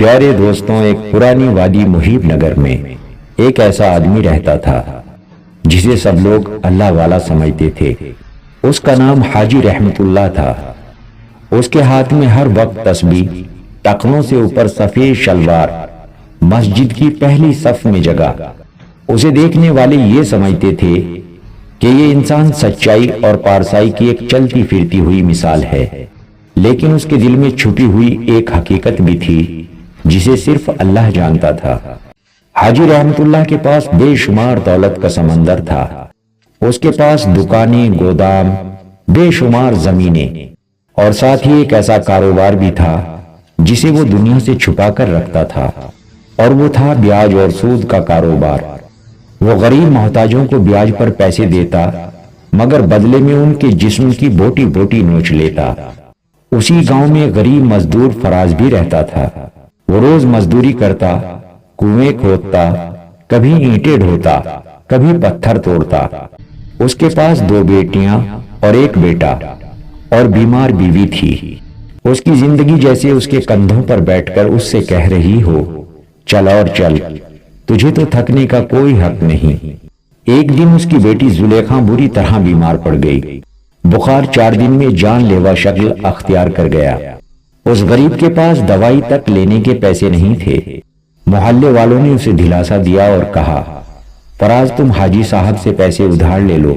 پیارے دوستوں، ایک پرانی وادی محیب نگر میں ایک ایسا آدمی رہتا تھا جسے سب لوگ اللہ والا سمجھتے تھے۔ اس کا نام حاجی رحمت اللہ تھا۔ اس کے ہاتھ میں ہر وقت تسبیح، ٹخنوں سے اوپر سفید شلوار، مسجد کی پہلی صف میں جگہ۔ اسے دیکھنے والے یہ سمجھتے تھے کہ یہ انسان سچائی اور پارسائی کی ایک چلتی پھرتی ہوئی مثال ہے، لیکن اس کے دل میں چھپی ہوئی ایک حقیقت بھی تھی جسے صرف اللہ جانتا تھا۔ حاجی رحمت اللہ کے پاس بے شمار دولت کا سمندر تھا۔ اس کے پاس دکانیں، گودام، بے شمار زمینیں اور ساتھ ہی ایک ایسا کاروبار بھی تھا جسے وہ دنیا سے چھپا کر رکھتا تھا، اور وہ تھا بیاج اور سود کا کاروبار۔ وہ غریب محتاجوں کو بیاج پر پیسے دیتا، مگر بدلے میں ان کے جسم کی بوٹی بوٹی نوچ لیتا۔ اسی گاؤں میں غریب مزدور فراز بھی رہتا تھا۔ وہ روز مزدوری کرتا، کنویں کھودتا، کبھی اینٹیں ڈھوتا، کبھی پتھر توڑتا۔ اس کے پاس 2 بیٹیاں اور 1 بیٹا اور بیمار بیوی تھی۔ اس کی زندگی جیسے اس کے کندھوں پر بیٹھ کر اس سے کہہ رہی ہو، چل اور چل، تجھے تو تھکنے کا کوئی حق نہیں۔ ایک دن اس کی بیٹی زلیخا بری طرح بیمار پڑ گئی۔ بخار 4 دن میں جان لیوا شکل اختیار کر گیا۔ اس غریب کے پاس دوائی تک لینے کے پیسے نہیں تھے۔ محلے والوں نے اسے دلاسا دیا اور کہا، فراز تم حاجی صاحب سے پیسے ادھار لے لو،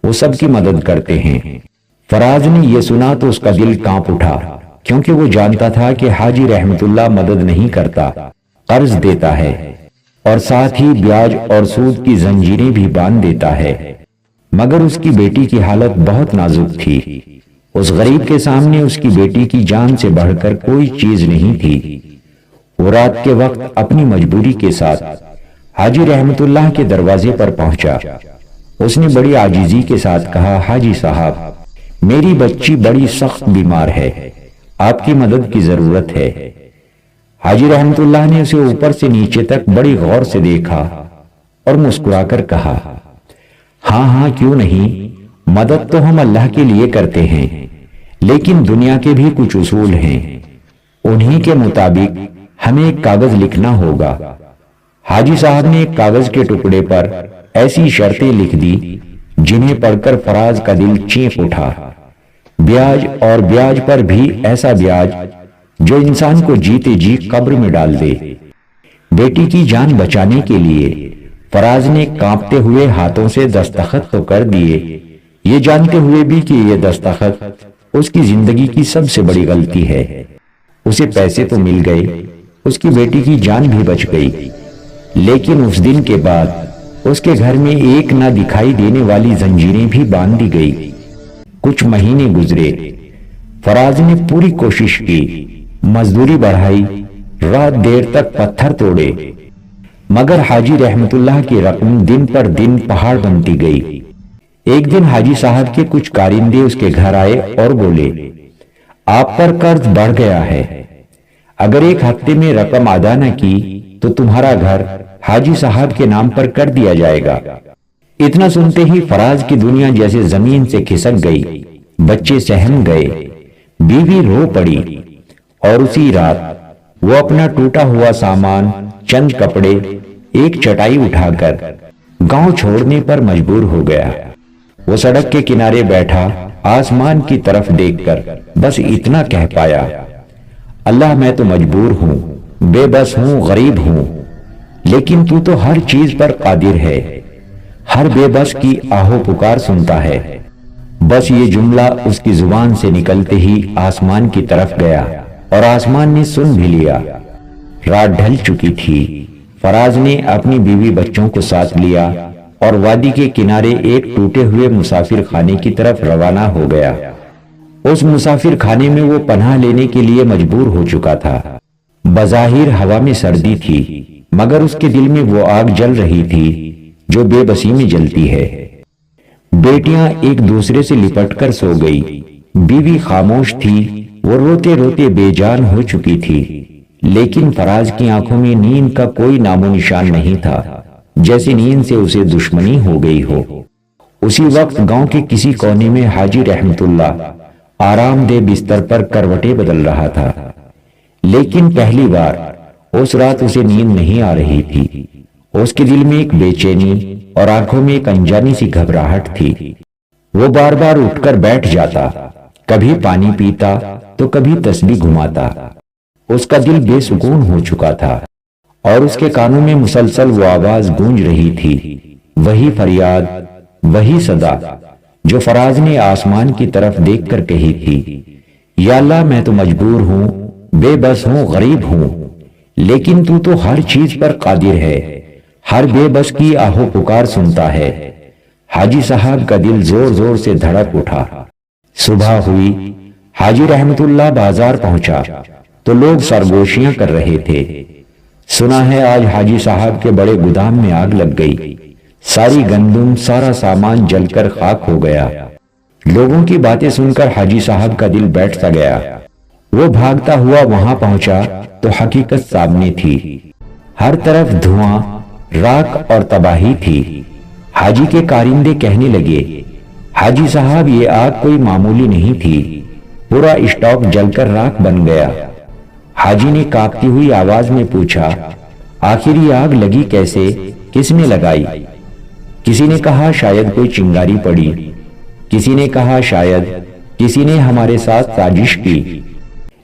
وہ سب کی مدد کرتے ہیں۔ فراز نے یہ سنا تو اس کا دل کانپ اٹھا، کیونکہ وہ جانتا تھا کہ حاجی رحمت اللہ مدد نہیں کرتا، قرض دیتا ہے، اور ساتھ ہی بیاج اور سود کی زنجیریں بھی باندھ دیتا ہے۔ مگر اس کی بیٹی کی حالت بہت نازک تھی۔ اس غریب کے سامنے اس کی بیٹی کی جان سے بڑھ کر کوئی چیز نہیں تھی۔ وہ رات کے وقت اپنی مجبوری کے ساتھ حاجی رحمت اللہ کے دروازے پر پہنچا۔ اس نے بڑی عاجزی کے ساتھ کہا، حاجی صاحب، میری بچی بڑی سخت بیمار ہے، آپ کی مدد کی ضرورت ہے۔ حاجی رحمت اللہ نے اسے اوپر سے نیچے تک بڑی غور سے دیکھا اور مسکرا کر کہا، ہاں ہاں کیوں نہیں، مدد تو ہم اللہ کے لیے کرتے ہیں، لیکن دنیا کے بھی کچھ اصول ہیں، انہی کے مطابق ہمیں ایک کاغذ لکھنا ہوگا۔ حاجی صاحب نے ایک کاغذ کے ٹکڑے پر ایسی شرطیں لکھ دی جنہیں پڑھ کر فراز کا دل چینپ اٹھا۔ بیاج اور بیاج پر بھی ایسا بیاج جو انسان کو جیتے جی قبر میں ڈال دے۔ بیٹی کی جان بچانے کے لیے فراز نے کانپتے ہوئے ہاتھوں سے دستخط تو کر دیے، یہ جانتے ہوئے بھی کہ یہ دستخط اس کی زندگی کی سب سے بڑی غلطی ہے۔ اسے پیسے تو مل گئے، اس کی بیٹی کی جان بھی بچ گئی، لیکن اس دن کے بعد اس کے گھر میں ایک نہ دکھائی دینے والی زنجیریں بھی باندھ دی گئی۔ کچھ مہینے گزرے، فراز نے پوری کوشش کی، مزدوری بڑھائی، رات دیر تک پتھر توڑے، مگر حاجی رحمت اللہ کی رقم دن پر دن پہاڑ بنتی گئی۔ ایک دن حاجی صاحب کے کچھ کارندے اس کے گھر آئے اور بولے، آپ پر قرض بڑھ گیا ہے، اگر 1 ہفتے میں رقم ادا نہ کی تو تمہارا گھر حاجی صاحب کے نام پر کر دیا جائے گا۔ اتنا سنتے ہی فراز کی دنیا جیسے زمین سے کھسک گئی، بچے سہم گئے، بیوی رو پڑی، اور اسی رات وہ اپنا ٹوٹا ہوا سامان، چند کپڑے، ایک چٹائی اٹھا کر گاؤں چھوڑنے پر مجبور ہو گیا۔ وہ سڑک کے کنارے بیٹھا، آسمان کی طرف دیکھ کر بس اتنا کہہ پایا، اللہ میں تو مجبور ہوں، بے بس ہوں، غریب ہوں، لیکن تو تو ہر چیز پر قادر ہے، ہر بے بس کی آہو پکار سنتا ہے۔ بس یہ جملہ اس کی زبان سے نکلتے ہی آسمان کی طرف گیا اور آسمان نے سن بھی لیا۔ رات ڈھل چکی تھی۔ فراز نے اپنی بیوی بچوں کو ساتھ لیا اور وادی کے کنارے ایک ٹوٹے ہوئے مسافر خانے کی طرف روانہ ہو گیا۔ اس مسافر خانے میں وہ پناہ لینے کے لیے مجبور ہو چکا تھا۔ بظاہر ہوا میں سردی تھی، مگر اس کے دل میں وہ آگ جل رہی تھی جو بے بسی میں جلتی ہے۔ بیٹیاں ایک دوسرے سے لپٹ کر سو گئی، بیوی خاموش تھی، وہ روتے روتے بے جان ہو چکی تھی، لیکن فراز کی آنکھوں میں نیند کا کوئی نام و نشان نہیں تھا، جیسے نیند سے اسے دشمنی ہو گئی ہو۔ اسی وقت گاؤں کے کسی کونے میں حاجی رحمت اللہ آرام دہ بستر پر کروٹیں بدل رہا تھا، لیکن پہلی بار اس رات اسے نیند نہیں آ رہی تھی۔ اس کے دل میں ایک بے چینی اور آنکھوں میں ایک انجانی سی گھبراہٹ تھی۔ وہ بار بار اٹھ کر بیٹھ جاتا، کبھی پانی پیتا تو کبھی تسبیح گھماتا۔ اس کا دل بے سکون ہو چکا تھا اور اس کے کانوں میں مسلسل وہ آواز گونج رہی تھی، وہی فریاد، وہی صدا جو فراز نے آسمان کی طرف دیکھ کر کہی تھی، یا اللہ میں تو مجبور ہوں، بے بس ہوں، غریب ہوں، لیکن تو ہر چیز پر قادر ہے، ہر بے بس کی آہو پکار سنتا ہے۔ حاجی صاحب کا دل زور زور سے دھڑک اٹھا۔ صبح ہوئی، حاجی رحمت اللہ بازار پہنچا تو لوگ سرگوشیاں کر رہے تھے۔ سنا ہے آج حاجی صاحب کے بڑے گودام میں آگ لگ گئی، ساری گندم، سارا سامان جل کر خاک ہو گیا۔ لوگوں کی باتیں سن کر حاجی صاحب کا دل بیٹھتا گیا۔ وہ بھاگتا ہوا وہاں پہنچا تو حقیقت سامنے تھی، ہر طرف دھواں، راکھ اور تباہی تھی۔ حاجی کے کارندے کہنے لگے، حاجی صاحب یہ آگ کوئی معمولی نہیں تھی، پورا اسٹاک جل کر راکھ بن گیا۔ حاجی نے کانپتی ہوئی آواز میں پوچھا، آخر یہ آگ لگی کیسے، کس نے لگائی؟ کسی نے کہا شاید کوئی چنگاری پڑی، کسی نے کہا شاید کسی نے ہمارے ساتھ سازش کی،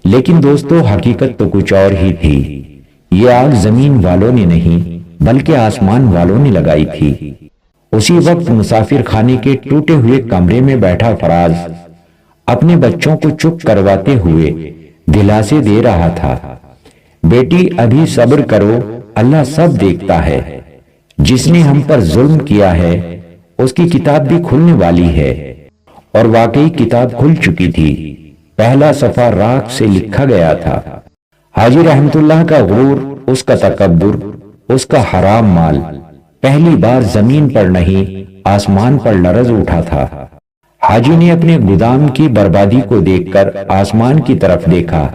لیکن دوستو حقیقت تو کچھ اور ہی تھی۔ یہ آگ زمین والوں نے نہیں بلکہ آسمان والوں نے لگائی تھی۔ اسی وقت مسافر خانے کے ٹوٹے ہوئے کمرے میں بیٹھا فراز اپنے بچوں کو چپ کرواتے ہوئے دلاسے دے رہا تھا، بیٹی ابھی صبر کرو، اللہ سب دیکھتا ہے، جس نے ہم پر ظلم کیا ہے اس کی کتاب بھی کھلنے والی ہے۔ اور واقعی کتاب کھل چکی تھی، پہلا صفحہ راکھ سے لکھا گیا تھا۔ حاجی رحمت اللہ کا غرور، اس کا تکبر، اس کا حرام مال پہلی بار زمین پر نہیں آسمان پر لرز اٹھا تھا۔ حاجی نے اپنے گودام کی بربادی کو دیکھ کر آسمان کی طرف دیکھا،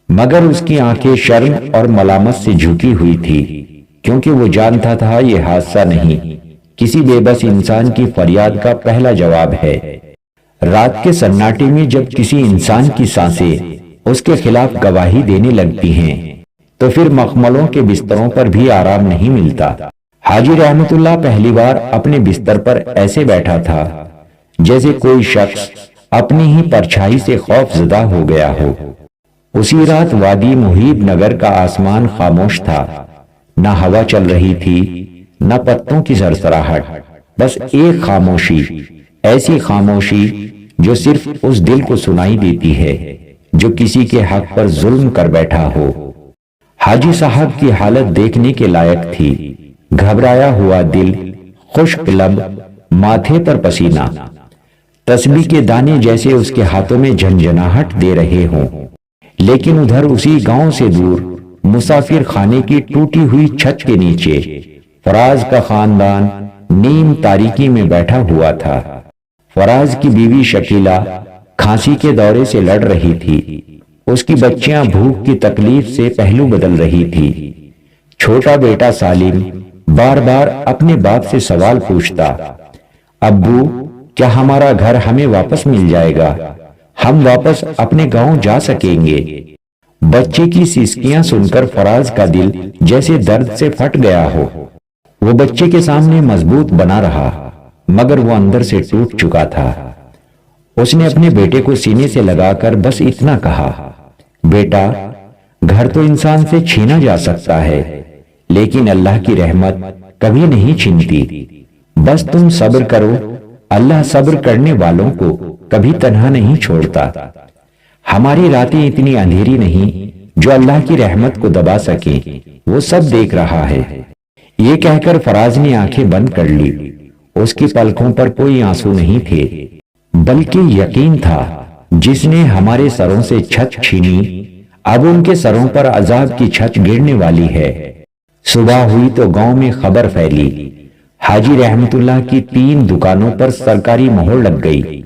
مگر اس کی آنکھیں شرم اور ملامت سے جھکی ہوئی تھی، کیونکہ وہ جانتا تھا یہ حادثہ نہیں، کسی بے بس انسان کی فریاد کا پہلا جواب ہے۔ رات کے سناٹے میں جب کسی انسان کی سانسیں اس کے خلاف گواہی دینے لگتی ہیں تو پھر مخملوں کے بستروں پر بھی آرام نہیں ملتا۔ حاجی رحمت اللہ پہلی بار اپنے بستر پر ایسے بیٹھا تھا جیسے کوئی شخص اپنی ہی پرچھائی سے خوف زدہ ہو گیا ہو۔ اسی رات وادی محیب نگر کا آسمان خاموش تھا، نہ ہوا چل رہی تھی، نہ پتوں کی سرسراہٹ، بس ایک خاموشی، ایسی خاموشی جو صرف اس دل کو سنائی دیتی ہے جو کسی کے حق پر ظلم کر بیٹھا ہو۔ حاجی صاحب کی حالت دیکھنے کے لائق تھی، گھبرایا ہوا دل، خشک لب، ماتھے پر پسینہ، تسبیح کے دانے جیسے اس کے ہاتھوں میں جھنجھناہٹ دے رہے ہوں۔ لیکن ادھر اسی گاؤں سے دور مسافر خانے کی ٹوٹی ہوئی چھت کے نیچے فراز کا خاندان نیم تاریکی میں بیٹھا ہوا تھا۔ فراز کی بیوی شکیلہ کھانسی کے دورے سے لڑ رہی تھی، اس کی بچیاں بھوک کی تکلیف سے پہلو بدل رہی تھی۔ چھوٹا بیٹا سالم بار بار اپنے باپ سے سوال پوچھتا، ابو کیا ہمارا گھر ہمیں واپس مل جائے گا، ہم واپس اپنے گاؤں جا سکیں گے؟ بچے کی سسکیاں سن کر فراز کا دل جیسے درد سے پھٹ گیا ہو۔ وہ بچے کے سامنے مضبوط بنا رہا، مگر وہ اندر سے ٹوٹ چکا تھا۔ اس نے اپنے بیٹے کو سینے سے لگا کر بس اتنا کہا، بیٹا گھر تو انسان سے چھینا جا سکتا ہے، لیکن اللہ کی رحمت کبھی نہیں چھنتی، بس تم صبر کرو، اللہ صبر کرنے والوں کو کبھی تنہا نہیں چھوڑتا۔ ہماری راتیں اتنی اندھیری نہیں جو اللہ کی رحمت کو دبا سکیں، وہ سب دیکھ رہا ہے۔ یہ کہہ کر فراز نے آنکھیں بند کر لی، اس کی پلکوں پر کوئی آنسو نہیں تھے، بلکہ یقین تھا جس نے ہمارے سروں سے چھت چھینی، اب ان کے سروں پر عذاب کی چھت گرنے والی ہے۔ صبح ہوئی تو گاؤں میں خبر پھیلی، حاجی رحمت اللہ کی 3 دکانوں پر سرکاری مہر لگ گئی،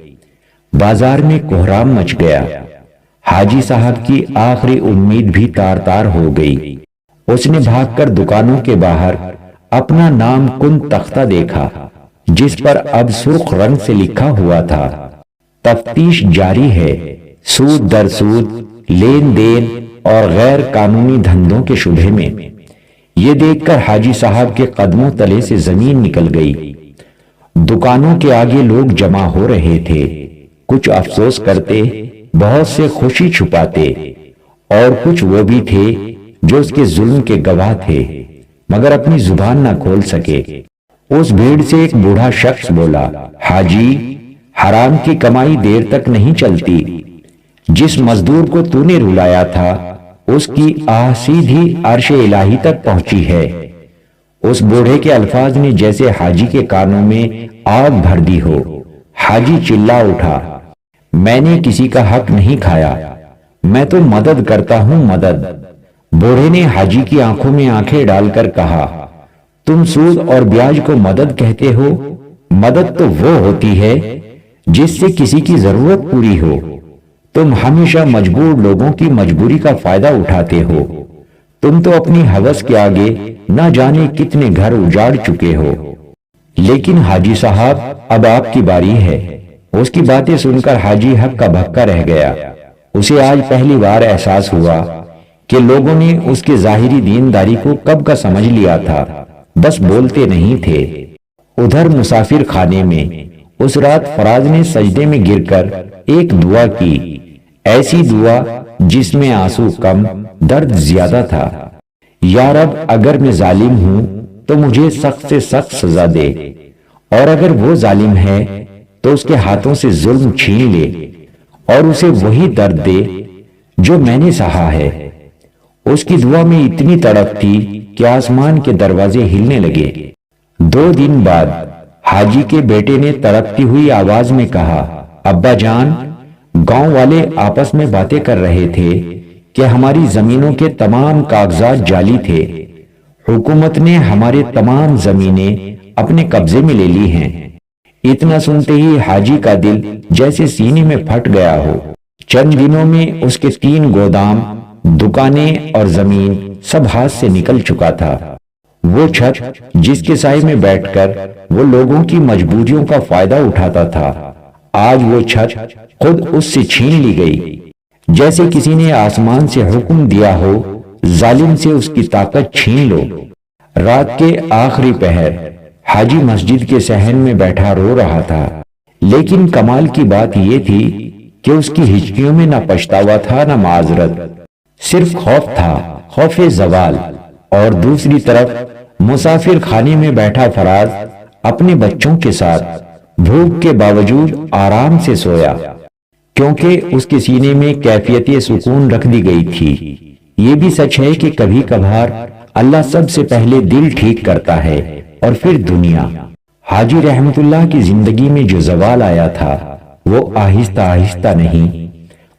بازار میں کوہرام مچ گیا۔ حاجی صاحب کی آخری امید بھی تار تار ہو گئی۔ اس نے بھاگ کر دکانوں کے باہر اپنا نام کن تختہ دیکھا، جس پر اب سرخ رنگ سے لکھا ہوا تھا، تفتیش جاری ہے، سود در سود، لین دین اور غیر قانونی دھندوں کے شبہ میں۔ یہ دیکھ کر حاجی صاحب کے قدموں تلے سے زمین نکل گئی۔ دکانوں کے آگے لوگ جمع ہو رہے تھے، کچھ افسوس کرتے، بہت سے خوشی چھپاتے، اور کچھ وہ بھی تھے جو اس کے ظلم کے گواہ تھے مگر اپنی زبان نہ کھول سکے۔ اس بھیڑ سے ایک بوڑھا شخص بولا، حاجی، حرام کی کمائی دیر تک نہیں چلتی۔ جس مزدور کو تو نے رلایا تھا اس کی آہ سیدھی عرش الہی تک پہنچی ہے۔ اس بوڑھے کے الفاظ نے جیسے حاجی کے کانوں میں آگ بھر دی ہو۔ حاجی چلا اٹھا، میں نے کسی کا حق نہیں کھایا، میں تو مدد کرتا ہوں، مدد۔ بوڑھے نے حاجی کی آنکھوں میں آنکھیں ڈال کر کہا، تم سود اور بیاج کو مدد کہتے ہو؟ مدد تو وہ ہوتی ہے جس سے کسی کی ضرورت پوری ہو۔ تم ہمیشہ مجبور لوگوں کی مجبوری کا فائدہ اٹھاتے ہو۔ تم تو اپنی ہوس کے آگے نہ جانے کتنے گھر اجاڑ چکے ہو۔ لیکن حاجی صاحب، اب آپ کی باری ہے۔ اس کی باتیں سن کر حاجی حق کا بھکا رہ گیا۔ اسے آج پہلی بار احساس ہوا کہ لوگوں نے اس کے ظاہری دینداری کو کب کا سمجھ لیا تھا، بس بولتے نہیں تھے۔ ادھر مسافر خانے میں اس رات فراز نے سجدے میں گر کر ایک دعا کی، ایسی دعا جس میں آنسو کم، درد زیادہ تھا۔ یا رب، اگر میں ظالم ہوں تو مجھے سخت سے سخت سزا دے، اور اگر وہ ظالم ہے تو اس کے ہاتھوں سے ظلم چھین لے اور اسے وہی درد دے جو میں نے سہا ہے۔ اس کی دعا میں اتنی تڑپ تھی کہ آسمان کے دروازے ہلنے لگے۔ 2 دن بعد حاجی کے بیٹے نے تڑپتی ہوئی آواز میں کہا، ابا جان، گاؤں والے آپس میں باتیں کر رہے تھے کہ ہماری زمینوں کے تمام کاغذات جعلی تھے۔ حکومت نے ہمارے تمام زمینیں اپنے قبضے میں لے لی ہیں۔ اتنا سنتے ہی حاجی کا دل جیسے سینے میں پھٹ گیا ہو۔ چند دنوں میں اس کے 3 گودام، دکانیں اور زمین سب ہاتھ سے نکل چکا تھا۔ وہ چھت جس کے سائے میں بیٹھ کر وہ لوگوں کی مجبوریوں کا فائدہ اٹھاتا تھا، آج وہ چھت خود اس سے چھین لی گئی۔ جیسے کسی نے آسمان سے حکم دیا ہو، ظالم سے اس کی طاقت چھین لو۔ رات کے آخری پہر حاجی مسجد کے صحن میں بیٹھا رو رہا تھا، لیکن کمال کی بات یہ تھی کہ اس کی ہچکیوں میں نہ پچھتاوا تھا نہ معذرت، صرف خوف تھا، خوف زوال۔ اور دوسری طرف مسافر خانے میں بیٹھا فراز اپنے بچوں کے ساتھ بھوک کے باوجود آرام سے سویا، کیونکہ اس کے سینے میں کیفیت سکون رکھ دی گئی تھی۔ یہ بھی سچ ہے کہ کبھی کبھار اللہ سب سے پہلے دل ٹھیک کرتا ہے اور پھر دنیا۔ حاجی رحمت اللہ کی زندگی میں جو زوال آیا تھا وہ آہستہ آہستہ نہیں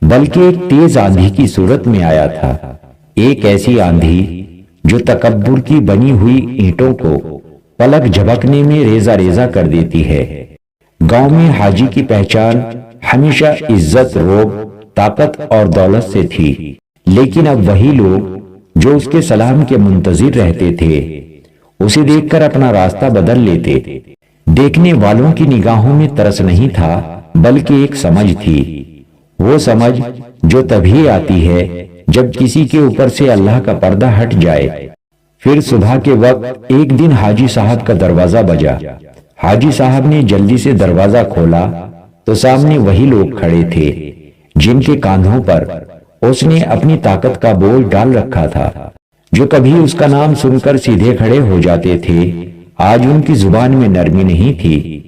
بلکہ ایک تیز آندھی کی صورت میں آیا تھا، ایک ایسی آندھی جو تکبر کی بنی ہوئی اینٹوں کو پلک جھپکنے میں ریزہ ریزہ کر دیتی ہے۔ گاؤں میں حاجی کی پہچان ہمیشہ عزت، روب، طاقت اور دولت سے تھی، لیکن اب وہی لوگ جو اس کے سلام کے منتظر رہتے تھے اسے دیکھ کر اپنا راستہ بدل لیتے۔ دیکھنے والوں کی نگاہوں میں ترس نہیں تھا بلکہ ایک سمجھ تھی، وہ سمجھ جو تبھی آتی ہے جب کسی کے اوپر سے اللہ کا پردہ ہٹ جائے۔ پھر صبح کے وقت ایک دن حاجی صاحب کا دروازہ بجا۔ حاجی صاحب نے جلدی سے دروازہ کھولا تو سامنے وہی لوگ کھڑے تھے جن کے کاندھوں پر اس نے اپنی طاقت کا بوجھ ڈال رکھا تھا، جو کبھی اس کا نام سن کر سیدھے کھڑے ہو جاتے تھے، آج ان کی زبان میں نرمی نہیں تھی۔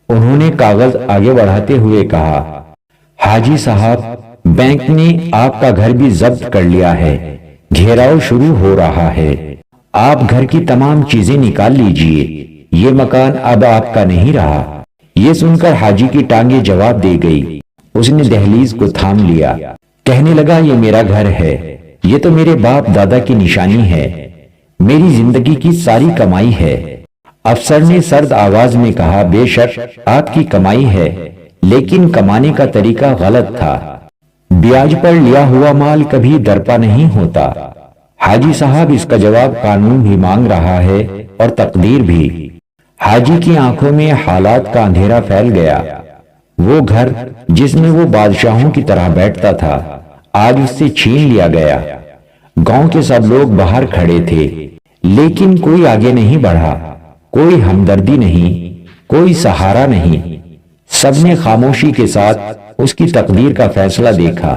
انہوں نے کاغذ آگے بڑھاتے ہوئے کہا، حاجی صاحب، بینک نے آپ کا گھر بھی ضبط کر لیا ہے، گھیراؤ شروع ہو رہا ہے، آپ گھر کی تمام چیزیں نکال لیجئے، یہ مکان اب آپ کا نہیں رہا۔ یہ سن کر حاجی کی ٹانگیں جواب دے گئی۔ اس نے دہلیز کو تھام لیا، کہنے لگا، یہ میرا گھر ہے، یہ تو میرے باپ دادا کی نشانی ہے، میری زندگی کی ساری کمائی ہے۔ افسر نے سرد آواز میں کہا، بے شک آپ کی کمائی ہے، لیکن کمانے کا طریقہ غلط تھا، بیاج پر لیا ہوا مال کبھی درپا نہیں ہوتا۔ حاجی صاحب، اس کا جواب قانون بھی مانگ رہا ہے اور تقدیر بھی۔ حاجی کی آنکھوں میں حالات کا اندھیرا پھیل گیا۔ وہ گھر جس میں وہ بادشاہوں کی طرح بیٹھتا تھا آج اس سے چھین لیا گیا۔ گاؤں کے سب لوگ باہر کھڑے تھے، لیکن کوئی آگے نہیں بڑھا، کوئی ہمدردی نہیں، کوئی سہارا نہیں۔ سب نے خاموشی کے ساتھ اس کی تقدیر کا فیصلہ دیکھا۔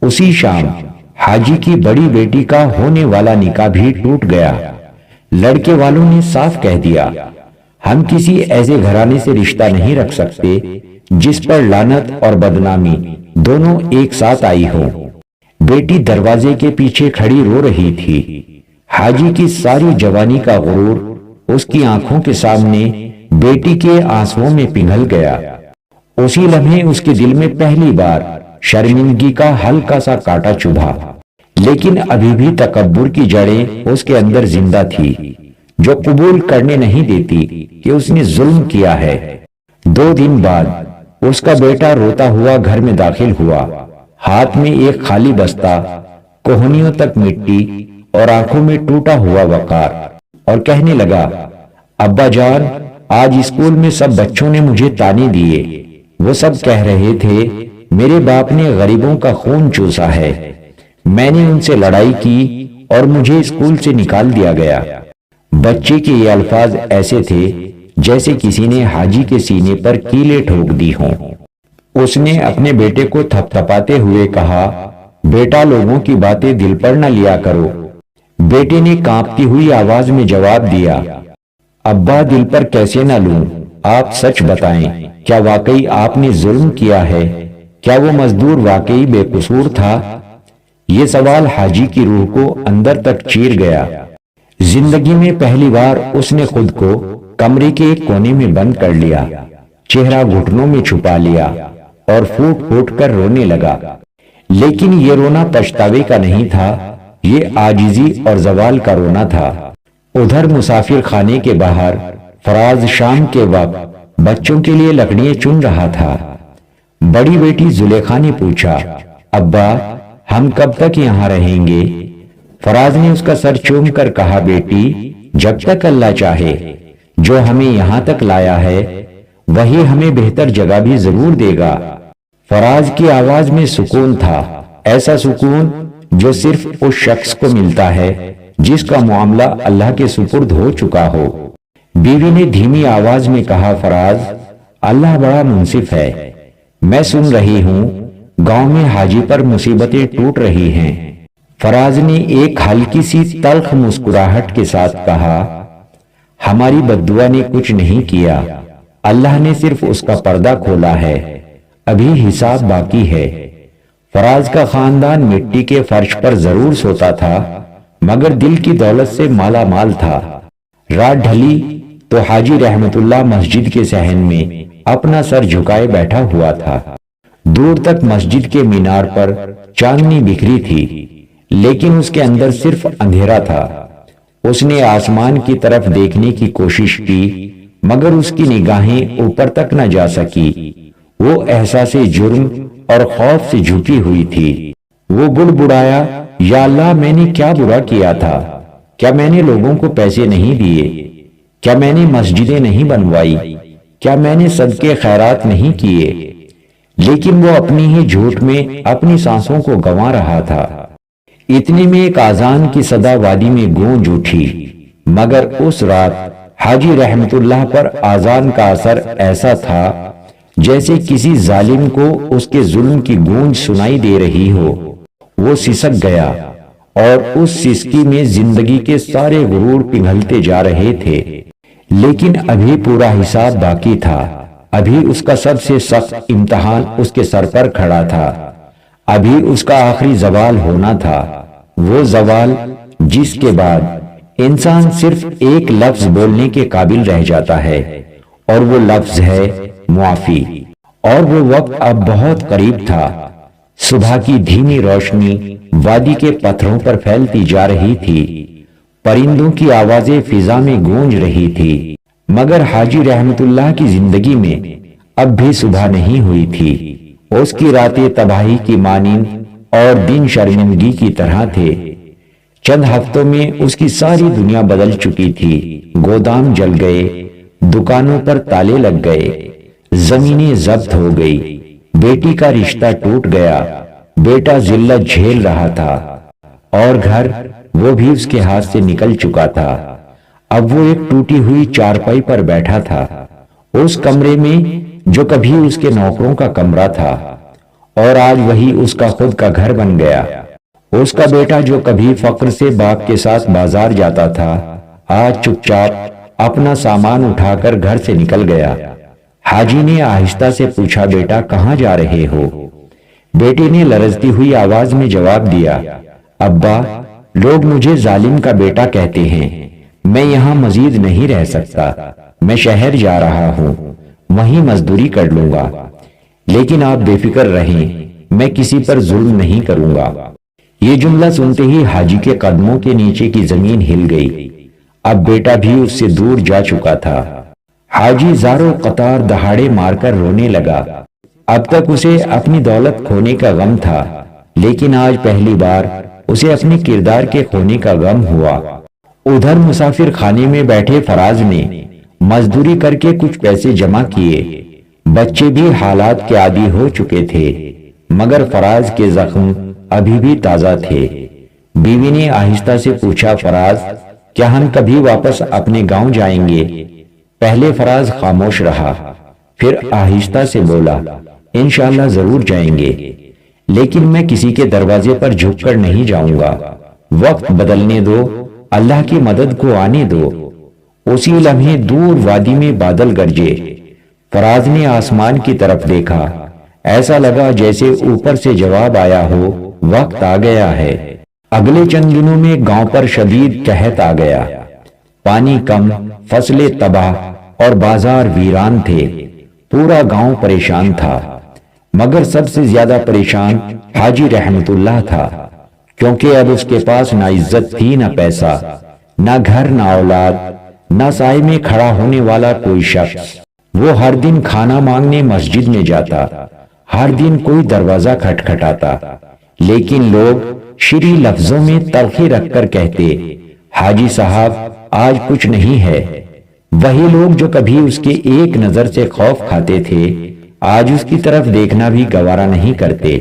اسی شام حاجی کی بڑی بیٹی کا ہونے والا نکاح بھی ٹوٹ گیا۔ لڑکے والوں نے صاف کہہ دیا، ہم کسی ایسے گھرانے سے رشتہ نہیں رکھ سکتے جس پر لعنت اور بدنامی دونوں ایک ساتھ آئی ہو۔ بیٹی دروازے کے پیچھے کھڑی رو رہی تھی۔ حاجی کی ساری جوانی کا غرور اس کی آنکھوں کے سامنے بیٹی کے آنسوؤں میں پگھل گیا۔ اسی لمحے اس کے دل میں پہلی بار شرمندگی کا ہلکا سا کانٹا چبھا، لیکن ابھی بھی تکبر کی جڑیں اس کے اندر زندہ تھی، جو قبول کرنے نہیں دیتی کہ اس نے ظلم کیا ہے۔ 2 دن بعد اس کا بیٹا روتا ہوا گھر میں داخل ہوا، ہاتھ میں ایک خالی بستہ، کوہنیوں تک مٹی اور آنکھوں میں ٹوٹا ہوا وقار، اور کہنے لگا، ابا جان، آج اسکول میں سب بچوں نے مجھے تانے دیے۔ وہ سب کہہ رہے تھے میرے باپ نے غریبوں کا خون چوسا ہے۔ میں نے ان سے لڑائی کی اور مجھے اسکول سے نکال دیا گیا۔ بچے کے یہ الفاظ ایسے تھے جیسے کسی نے حاجی کے سینے پر کیلیں ٹھوک دی ہوں۔ اس نے اپنے بیٹے کو تھپ تھپاتے ہوئے کہا، بیٹا، لوگوں کی باتیں دل پر نہ لیا کرو۔ بیٹے نے کانپتی ہوئی آواز میں جواب دیا، ابا، دل پر کیسے نہ لوں؟ آپ سچ بتائیں، کیا واقعی آپ نے ظلم کیا ہے؟ کیا وہ مزدور واقعی بے قصور تھا؟ یہ سوال حاجی کی روح کو اندر تک چیر گیا۔ زندگی میں پہلی بار اس نے خود کو کمرے کے ایک کونے میں بند کر لیا، چہرہ گھٹنوں میں چھپا لیا اور پھوٹ پھوٹ کر رونے لگا۔ لیکن یہ رونا پچھتاوے کا نہیں تھا، یہ عاجزی اور زوال کا رونا تھا۔ ادھر مسافر خانے کے باہر فراز شام کے وقت بچوں کے لیے لکڑیاں چن رہا تھا۔ بڑی بیٹی زلیخا نے پوچھا، ابا، ہم کب تک یہاں رہیں گے؟ فراز نے اس کا سر چوم کر کہا، بیٹی، جب تک اللہ چاہے۔ جو ہمیں یہاں تک لایا ہے وہی ہمیں بہتر جگہ بھی ضرور دے گا۔ فراز کی آواز میں سکون تھا، ایسا سکون جو صرف اس شخص کو ملتا ہے جس کا معاملہ اللہ کے سپرد ہو چکا ہو۔ بیوی نے دھیمی آواز میں کہا، فراز، اللہ بڑا منصف ہے۔ میں سن رہی ہوں گاؤں میں حاجی پر مصیبتیں ٹوٹ رہی ہیں۔ فراز نے ایک ہلکی سی تلخ مسکراہٹ کے ساتھ کہا، ہماری بددعا نے کچھ نہیں کیا، اللہ نے صرف اس کا پردہ کھولا ہے، ابھی حساب باقی ہے۔ فراز کا خاندان مٹی کے فرش پر ضرور سوتا تھا، مگر دل کی دولت سے مالا مال تھا۔ رات ڈھلی تو حاجی رحمت اللہ مسجد کے صحن میں اپنا سر جھکائے بیٹھا ہوا تھا۔ دور تک مسجد کے مینار پر چاندنی بکھری تھی، لیکن اس کے اندر صرف اندھیرا تھا۔ اس نے آسمان کی طرف دیکھنے کی کوشش کی، مگر اس کی نگاہیں اوپر تک نہ جا سکی۔ وہ احساس جرم اور خوف سے جھکی ہوئی تھی۔ وہ بڑبڑایا، یا اللہ، میں نے کیا برا کیا تھا؟ کیا میں نے لوگوں کو پیسے نہیں دیے؟ کیا میں نے مسجدیں نہیں بنوائی؟ کیا میں نے صدقے خیرات نہیں کیے؟ لیکن وہ اپنی ہی جھوٹ میں اپنی سانسوں کو گنوا رہا تھا۔ اتنے میں ایک اذان کی صدا وادی میں گونج اٹھی، مگر اس رات حاجی رحمت اللہ پر اذان کا اثر ایسا تھا جیسے کسی ظالم کو اس کے ظلم کی گونج سنائی دے رہی ہو۔ وہ سسک گیا اور اس سسکی میں زندگی کے سارے غرور پگھلتے جا رہے تھے۔ لیکن ابھی پورا حساب باقی تھا، ابھی اس کا سب سے سخت امتحان اس کے سر پر کھڑا تھا، ابھی اس کا آخری زوال ہونا تھا، وہ زوال جس کے بعد انسان صرف ایک لفظ بولنے کے قابل رہ جاتا ہے، اور وہ لفظ ہے معافی۔ اور وہ وقت اب بہت قریب تھا۔ صبح کی دھیمی روشنی وادی کے پتھروں پر پھیلتی جا رہی تھی، پرندوں کی آوازیں فضا میں گونج رہی تھی، مگر حاجی رحمت اللہ کی زندگی میں اب بھی صبح نہیں ہوئی تھی۔ اس کی راتیں تباہی کی مانند اور دن شرمندگی کی طرح تھے۔ چند ہفتوں میں اس کی ساری دنیا بدل چکی تھی۔ گودام جل گئے، دکانوں پر تالے لگ گئے، زمینیں ضبط ہو گئی، بیٹی کا رشتہ ٹوٹ گیا، بیٹا ذلت جھیل رہا تھا، اور گھر وہ بھی اس کے ہاتھ سے نکل چکا تھا۔ اب وہ ایک ٹوٹی ہوئی چارپائی پر بیٹھا تھا، اس کمرے میں جو کبھی اس کے نوکروں کا کمرہ تھا اور آج وہی اس کا خود کا گھر بن گیا۔ اس کا بیٹا جو کبھی فخر سے باپ کے ساتھ بازار جاتا تھا، آج چپ چاپ اپنا سامان اٹھا کر گھر سے نکل گیا۔ حاجی نے آہستہ سے پوچھا، بیٹا کہاں جا رہے ہو؟ بیٹے نے لرزتی ہوئی آواز میں جواب دیا، ابا، لوگ مجھے ظالم کا بیٹا کہتے ہیں، میں یہاں مزید نہیں رہ سکتا، میں شہر جا رہا ہوں، وہیں مزدوری کر لوں گا، لیکن آپ بے فکر رہیں، میں کسی پر ظلم نہیں کروں گا۔ یہ جملہ سنتے ہی حاجی کے قدموں کے نیچے کی زمین ہل گئی۔ اب بیٹا بھی اس سے دور جا چکا تھا۔ حاجی زاروں قطار دہاڑے مار کر رونے لگا۔ اب تک اسے اپنی دولت کھونے کا غم تھا، لیکن آج پہلی بار اسے اپنے کردار کے کھونے کا غم ہوا۔ ادھر مسافر خانے میں بیٹھے فراز نے مزدوری کر کے کچھ پیسے جمع کیے۔ بچے بھی حالات کے عادی ہو چکے تھے، مگر فراز کے زخم ابھی بھی تازہ تھے۔ بیوی نے آہستہ سے پوچھا، فراز، کیا ہم کبھی واپس اپنے گاؤں جائیں گے؟ پہلے فراز خاموش رہا، پھر آہستہ سے بولا، انشاءاللہ ضرور جائیں گے، لیکن میں کسی کے دروازے پر جھک کر نہیں جاؤں گا۔ وقت بدلنے دو، اللہ کی مدد کو آنے دو۔ اسی لمحے دور وادی میں بادل گرجے۔ فراز نے آسمان کی طرف دیکھا، ایسا لگا جیسے اوپر سے جواب آیا ہو، وقت آ گیا ہے۔ اگلے چند دنوں میں گاؤں پر شدید قحط آ گیا۔ پانی کم، فصلیں تباہ اور بازار ویران تھے۔ پورا گاؤں پریشان تھا، مگر سب سے زیادہ پریشان حاجی رحمت اللہ تھا، کیونکہ اب اس کے پاس نہ عزت تھی، نہ پیسہ، نہ گھر، نہ اولاد، نہ سائے میں کھڑا ہونے والا کوئی شخص۔ وہ ہر دن کھانا مانگنے مسجد میں جاتا، ہر دن کوئی دروازہ کھٹکھٹاتا، لیکن لوگ شری لفظوں میں تلخی رکھ کر کہتے، حاجی صاحب آج کچھ نہیں ہے۔ وہی لوگ جو کبھی اس کے ایک نظر سے خوف کھاتے تھے، آج اس کی طرف دیکھنا بھی گوارا نہیں کرتے۔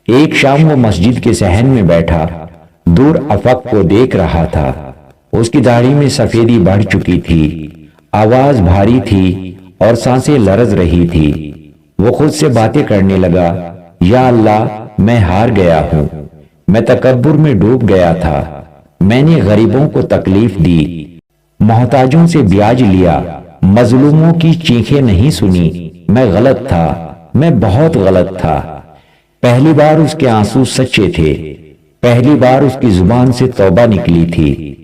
ایک شام وہ مسجد کے صحن میں بیٹھا دور افق کو دیکھ رہا تھا۔ اس کی داڑھی میں سفیدی بڑھ چکی تھی، آواز بھاری تھی اور سانسیں لرز رہی تھی۔ وہ خود سے باتیں کرنے لگا، یا اللہ، میں ہار گیا ہوں، میں تکبر میں ڈوب گیا تھا، میں نے غریبوں کو تکلیف دی، محتاجوں سے بیاج لیا، مظلوموں کی چیخیں نہیں سنی، میں غلط تھا، میں بہت غلط تھا۔ پہلی بار اس کے آنسو سچے تھے، پہلی بار اس کی زبان سے توبہ نکلی تھی،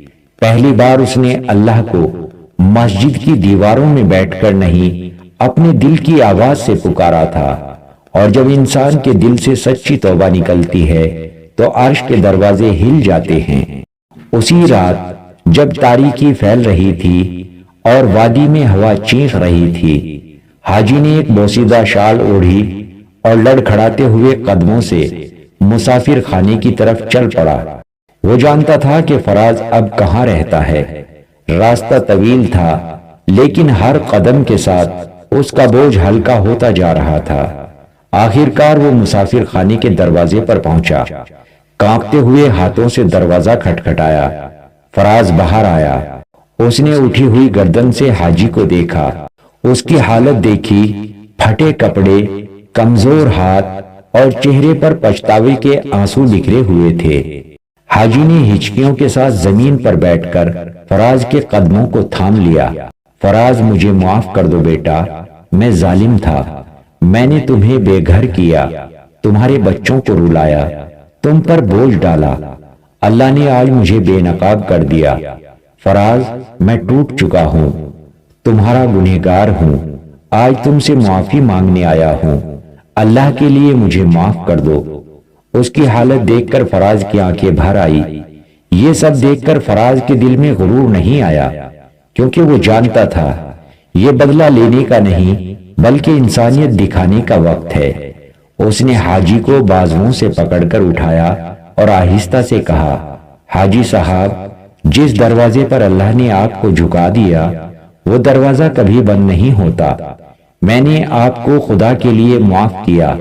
پہلی بار اس نے اللہ کو مسجد کی دیواروں میں بیٹھ کر نہیں، اپنے دل کی آواز سے پکارا تھا۔ اور جب انسان کے دل سے سچی توبہ نکلتی ہے تو عرش کے دروازے ہل جاتے ہیں۔ اسی رات جب تاریکی پھیل رہی تھی اور وادی میں ہوا چیخ رہی تھی، حاجی نے ایک بوسیدہ شال اوڑھی اور لڑکھڑاتے ہوئے قدموں سے مسافر خانے کی طرف چل پڑا۔ وہ جانتا تھا کہ فراز اب کہاں رہتا ہے۔ راستہ طویل تھا، لیکن ہر قدم کے ساتھ اس کا بوجھ ہلکا ہوتا جا رہا تھا۔ آخر کار وہ مسافر خانے کے دروازے پر پہنچا، کانپتے ہوئے ہاتھوں سے دروازہ کھٹکھٹایا۔ فراز باہر آیا۔ اس نے اٹھی ہوئی گردن سے حاجی کو دیکھا، اس کی حالت دیکھی، پھٹے کپڑے، کمزور ہاتھ اور چہرے پر پچھتاوے کے آنسو بکھرے ہوئے تھے۔ حاجی نے ہچکیوں کے ساتھ زمین پر بیٹھ کر فراز کے قدموں کو تھام لیا۔ فراز، مجھے معاف کر دو بیٹا، میں ظالم تھا، میں نے تمہیں بے گھر کیا، تمہارے بچوں کو رلایا، تم پر بوجھ ڈالا، اللہ نے آج مجھے بے نقاب کر دیا۔ فراز، میں ٹوٹ چکا ہوں، تمہارا گنہگار ہوں، آج تم سے معافی مانگنے آیا ہوں، اللہ کے لیے مجھے معاف کر دو۔ اس کی حالت دیکھ کر فراز کی آنکھیں بھر آئی۔ یہ سب دیکھ کر فراز کے دل میں غرور نہیں آیا، کیونکہ وہ جانتا تھا یہ بدلہ لینے کا نہیں بلکہ انسانیت دکھانے کا وقت ہے۔ اس نے حاجی کو بازوؤں سے پکڑ کر اٹھایا اور آہستہ سے کہا، حاجی صاحب، جس دروازے پر اللہ نے آپ کو جھکا دیا وہ دروازہ کبھی بند نہیں ہوتا۔ میں نے آپ کو خدا کے لیے معاف کیا،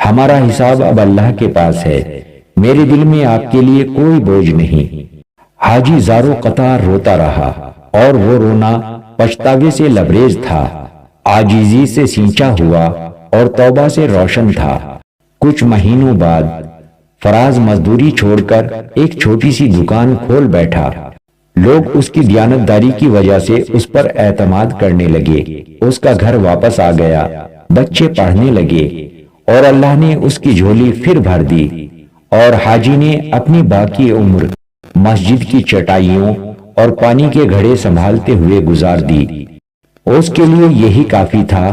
ہمارا حساب اب اللہ کے پاس ہے، میرے دل میں آپ کے لیے کوئی بوجھ نہیں۔ حاجی زارو قطار روتا رہا اور وہ رونا پچھتاوے سے لبریز تھا، عاجزی سے سینچا ہوا اور توبہ سے روشن تھا۔ کچھ مہینوں بعد فراز مزدوری چھوڑ کر ایک چھوٹی سی دکان کھول بیٹھا۔ لوگ اس کی دیانتداری کی وجہ سے اس پر اعتماد کرنے لگے۔ اس کا گھر واپس آ گیا، بچے پڑھنے لگے اور اللہ نے اس کی جھولی پھر بھر دی، اور حاجی نے اپنی باقی عمر مسجد کی چٹائیوں اور پانی کے گھڑے سنبھالتے ہوئے گزار دی۔ اس کے لیے یہی کافی تھا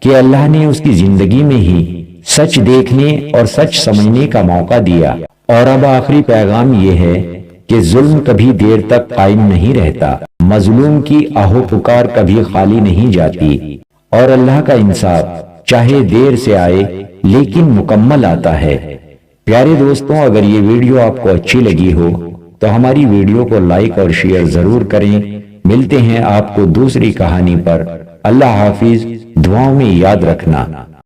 کہ اللہ نے اس کی زندگی میں ہی سچ دیکھنے اور سچ سمجھنے کا موقع دیا۔ اور اب آخری پیغام یہ ہے کہ ظلم کبھی دیر تک قائم نہیں رہتا، مظلوم کی آہو پکار کبھی خالی نہیں جاتی، اور اللہ کا انصاف چاہے دیر سے آئے لیکن مکمل آتا ہے۔ پیارے دوستوں، اگر یہ ویڈیو آپ کو اچھی لگی ہو تو ہماری ویڈیو کو لائک اور شیئر ضرور کریں۔ ملتے ہیں آپ کو دوسری کہانی پر۔ اللہ حافظ، دعاؤں میں یاد رکھنا۔